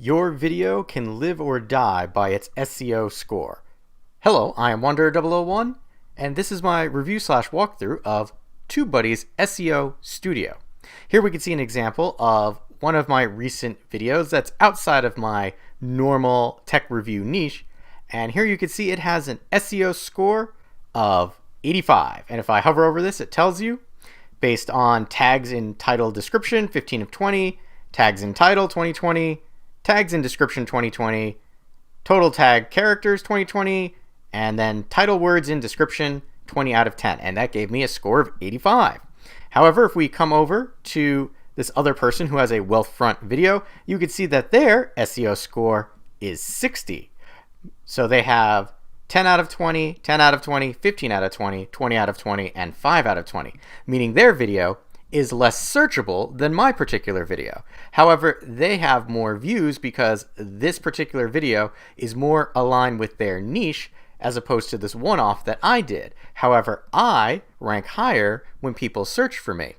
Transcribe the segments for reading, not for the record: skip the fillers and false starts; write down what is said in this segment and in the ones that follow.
Your video can live or die by its SEO score. Hello, I am Wanderer001, and this is my review slash walkthrough of Tubebuddy's SEO Studio. Here we can see an example of one of my recent videos that's outside of my normal tech review niche, and here you can see it has an SEO score of 85. And if I hover over this, it tells you based on tags in title description 15 of 20, tags in title 2020, tags in description 2020, total tag characters 2020, and then title words in description 20 out of 10. And that gave me a score of 85. However, if we come over to this other person who has a Wealthfront video, you can see that their SEO score is 60. So they have 10 out of 20, 10 out of 20, 15 out of 20, 20 out of 20, and 5 out of 20, meaning their video is less searchable than my particular video. However, they have more views because this particular video is more aligned with their niche as opposed to this one-off that I did. However, I rank higher when people search for me.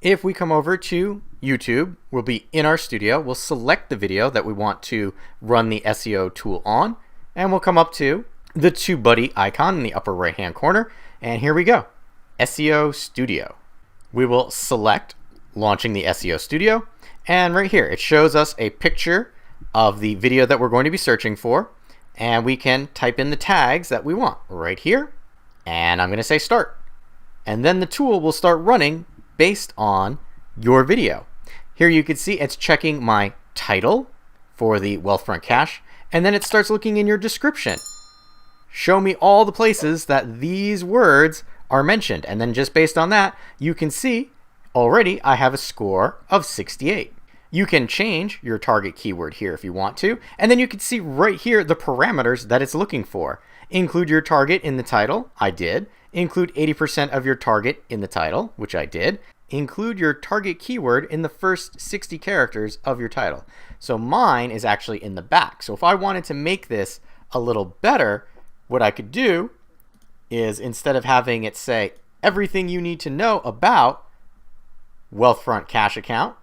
If we come over to YouTube, we'll be in our studio, we'll select the video that we want to run the SEO tool on, and we'll come up to the Tubebuddy icon in the upper right hand corner, and here we go, SEO Studio. We will select launching the SEO Studio, and right here it shows us a picture of the video that we're going to be searching for, and we can type in the tags that we want right here, and I'm going to say start, and then the tool will start running based on your video. Here you can see it's checking my title for the Wealthfront Cache, and then it starts looking in your description. Show me all the places that these words are mentioned, and then just based on that you can see already I have a score of 68. You can change your target keyword here if you want to, and then you can see right here the parameters that it's looking for. Include your target in the title, I did. Include 80% of your target in the title, which I did. Include your target keyword in the first 60 characters of your title. So mine is actually in the back. So if I wanted to make this a little better, what I could do is instead of having it say everything you need to know about Wealthfront Cache account,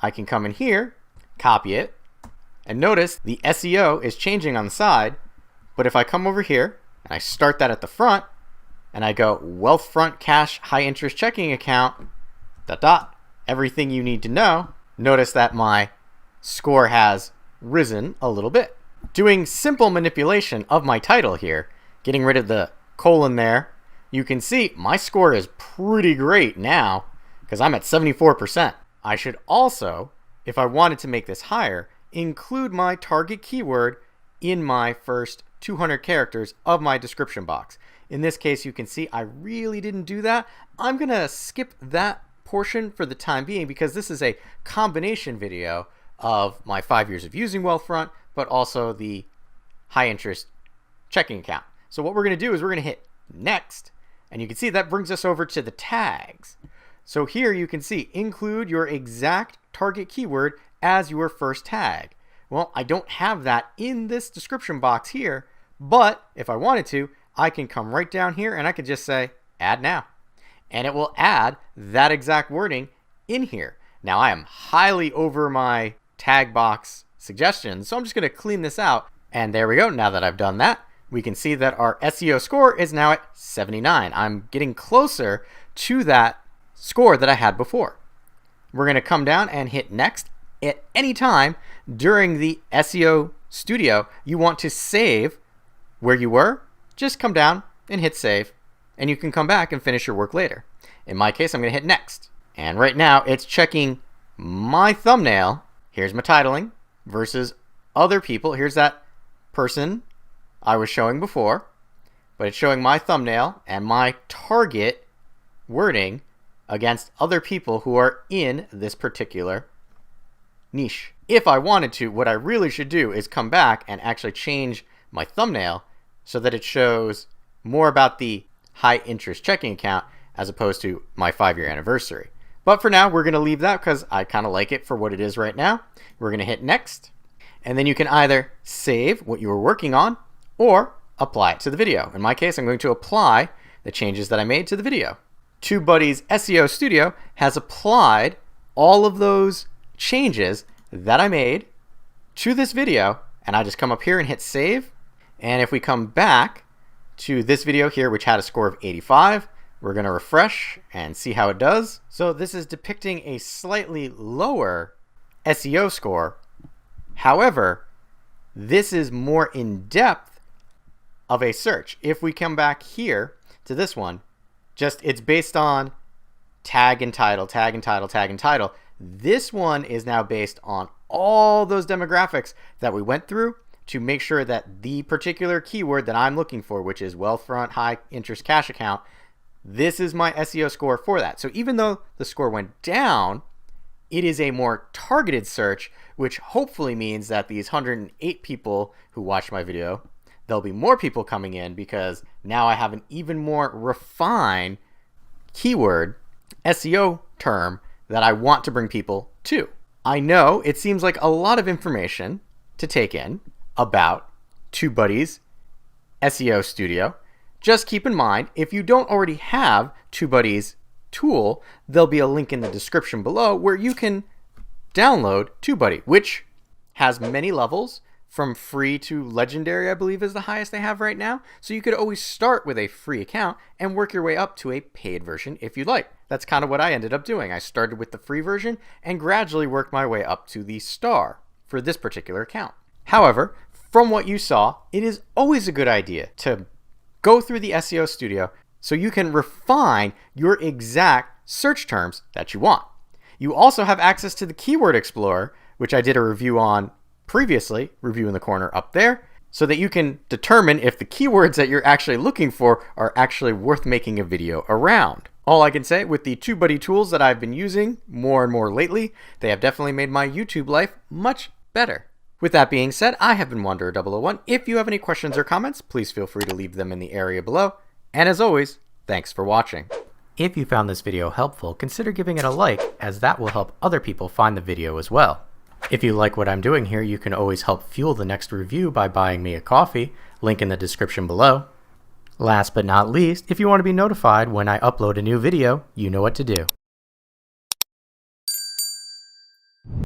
I can come in here, copy it, and notice the SEO is changing on the side. But if I come over here and I start that at the front and I go Wealthfront Cache high interest checking account, everything you need to know, notice that my score has risen a little bit. Doing simple manipulation of my title here, getting rid of the colon there, you can see my score is pretty great now because I'm at 74%. I should also, if I wanted to make this higher, include my target keyword in my first 200 characters of my description box. In this case, you can see I really didn't do that. I'm going to skip that portion for the time being because this is a combination video of my 5 years of using Wealthfront, but also the high interest checking account. So what we're going to do is we're going to hit next, and you can see that brings us over to the tags. So here you can see include your exact target keyword as your first tag. Well, I don't have that in this description box here, but if I wanted to, I can come right down here and I could just say add now, and it will add that exact wording in here. Now I am highly over my tag box suggestions, so I'm just going to clean this out, and there we go. Now that I've done that, we can see that our SEO score is now at 79. I'm getting closer to that score that I had before. We're going to come down and hit next. At any time during the SEO Studio you want to save where you were, just come down and hit save, and you can come back and finish your work later. In my case, I'm going to hit next, and right now it's checking my thumbnail. Here's my titling versus other people. Here's that person I was showing before, but it's showing my thumbnail and my target wording against other people who are in this particular niche. If I wanted to, what I really should do is come back and actually change my thumbnail so that it shows more about the high interest checking account as opposed to my 5-year anniversary. But for now, we're going to leave that because I kind of like it for what it is right now. We're going to hit next, and then you can either save what you were working on or apply it to the video. In my case, I'm going to apply the changes that I made to the video. Tubebuddy's SEO Studio has applied all of those changes that I made to this video, and I just come up here and hit save. And if we come back to this video here, which had a score of 85, we're going to refresh and see how it does. So this is depicting a slightly lower SEO score. However, this is more in depth of a search. If we come back here to this one, it's based on tag and title, tag and title, tag and title. This one is now based on all those demographics that we went through to make sure that the particular keyword that I'm looking for, which is Wealthfront High Interest Cash Account, this is my SEO score for that. So even though the score went down, it is a more targeted search, which hopefully means that these 108 people who watched my video, there'll be more people coming in because now I have an even more refined keyword SEO term that I want to bring people to. I know it seems like a lot of information to take in about Tubebuddy's SEO Studio. Just keep in mind, if you don't already have Tubebuddy's tool, there'll be a link in the description below where you can download Tubebuddy, which has many levels from free to legendary, I believe is the highest they have right now. So you could always start with a free account and work your way up to a paid version if you'd like. That's kind of what I ended up doing. I started with the free version and gradually worked my way up to the star for this particular account. However, from what you saw, it is always a good idea to go through the SEO Studio so you can refine your exact search terms that you want. You also have access to the Keyword Explorer, which I did a review on previously, review in the corner up there, so that you can determine if the keywords that you're actually looking for are actually worth making a video around. All I can say, with the Tubebuddy tools that I've been using more and more lately, they have definitely made my YouTube life much better. With that being said, I have been Wanderer001. If you have any questions or comments, please feel free to leave them in the area below. And as always, thanks for watching. If you found this video helpful, consider giving it a like, as that will help other people find the video as well. If you like what I'm doing here, you can always help fuel the next review by buying me a coffee, link in the description below. Last but not least, if you want to be notified when I upload a new video, you know what to do.